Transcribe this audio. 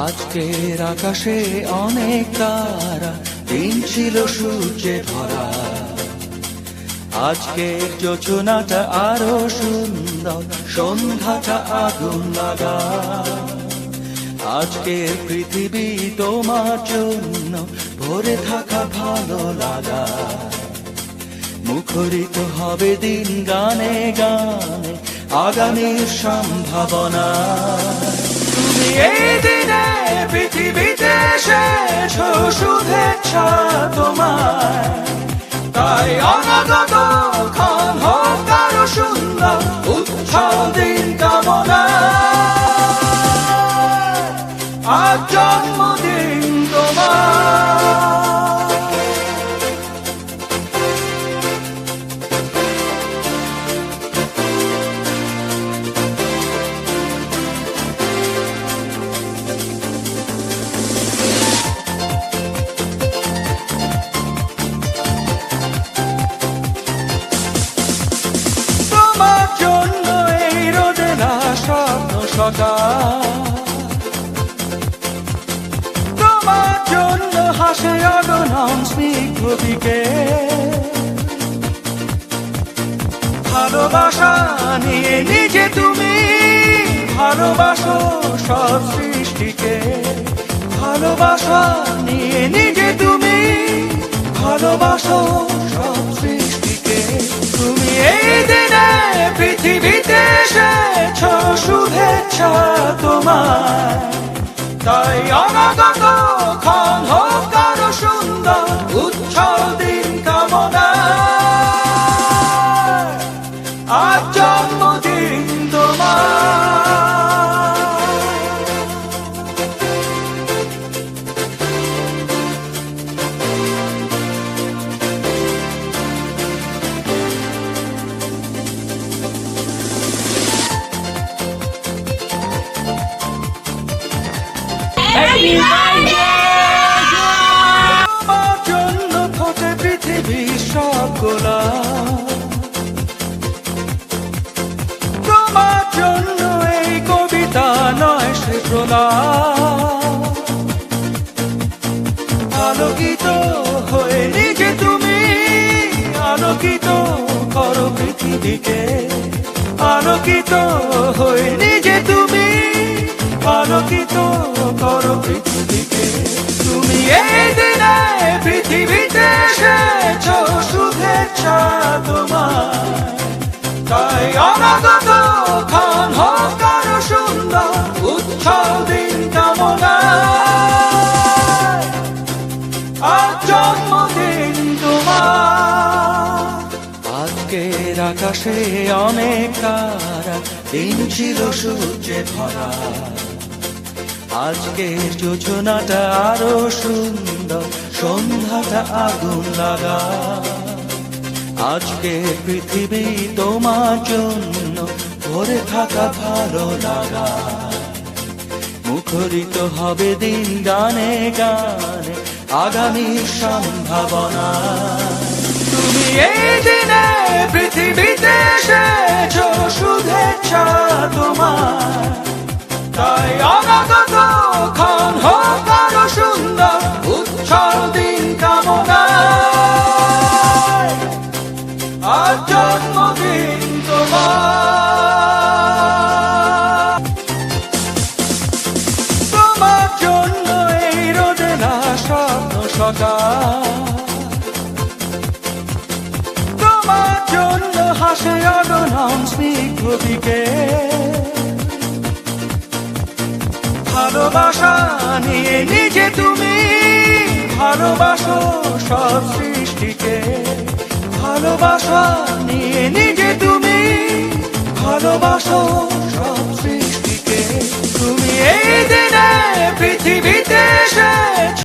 আজকের আকাশে অনেক তারা, দিন ছিল সূর্যে ভরা। আজকের যোজনাটা আরো সুন্দর, সন্ধ্যাটা আগুন লাগা। আজকের পৃথিবী তোমার জন্য ভরে থাকা ভালো লাগা। মুখরিত হবে দিন গানে গানে, আগামীর সম্ভাবনা। তুমি এই দিনে পৃথিবীতে এসেছো, শুভেচ্ছা তোমার। তাই অনাগত ক্ষণ হোক আরো সুন্দর, উৎসব দিন কামনা। আজ জন্মদিন তোমার। তোমার জন্য হাসে অগণন স্নিগ্ধ দিকে। ভালোবাসা নিয়ে নিজে তুমি ভালোবাসো সব সৃষ্টিকে। ভালোবাসা নিয়ে নিজে তুমি ভালোবাসো সব সৃষ্টিকে। তুমি এই দিনে পৃথিবীতে এসেছো, শুভেচ্ছা তোমার। তাই অনাগত ক্ষণ হোক আরো সুন্দর, উৎসব দিন কামনা। আজ জন্মদিন তোমার। তোমার জন্য ফোটে পৃথিবীর সব গোলাপ। তোমার জন্য এই কবিতা নয় সে প্রলাপ। আলোকিত হয়ে নিজে তুমি আলোকিত করো পৃথিবীকে। আলোকিত হয়ে নিজে তুমি আলোকিত করো পৃথিবীকে। তুমি এই দিনে পৃথিবীতে এসেছো, শুভেচ্ছা তোমার। তাই অনাগত ক্ষণ হোক আরো সুন্দর, উৎসব দিন কামনা। আজ জন্মদিন তোমার। আজকের আকাশে অনেক তারা, দিন ছিল সূর্যে ভরা। আজকের যোজনাটা আরো সুন্দর, সন্ধ্যাটা আগুন লাগা। আজকের পৃথিবী তোমার জন্য ভরে থাকা ভালো লাগা। মুখরিত হবে দিন গানে গানে, আগামীর সম্ভাবনা। তুমি এই দিনে পৃথিবীতে এসেছো, শুভেচ্ছা তোমার। তাই অনাগত ক্ষণ হোক আরো সুন্দর, উৎসব দিন কামনা। আজ জন্মদিন তোমার। তোমার জন্য এই রোদে না স্বপ্ন সকাল। তোমার জন্য হাসে অগণন স্নিগ্ধ দিকে। ভালোবাসা নিয়ে নিজে তুমি ভালোবাসো সব সৃষ্টিকে। ভালোবাসা নিয়ে নিজে তুমি ভালোবাসো সব সৃষ্টিকে। তুমি এই দিনে পৃথিবীতে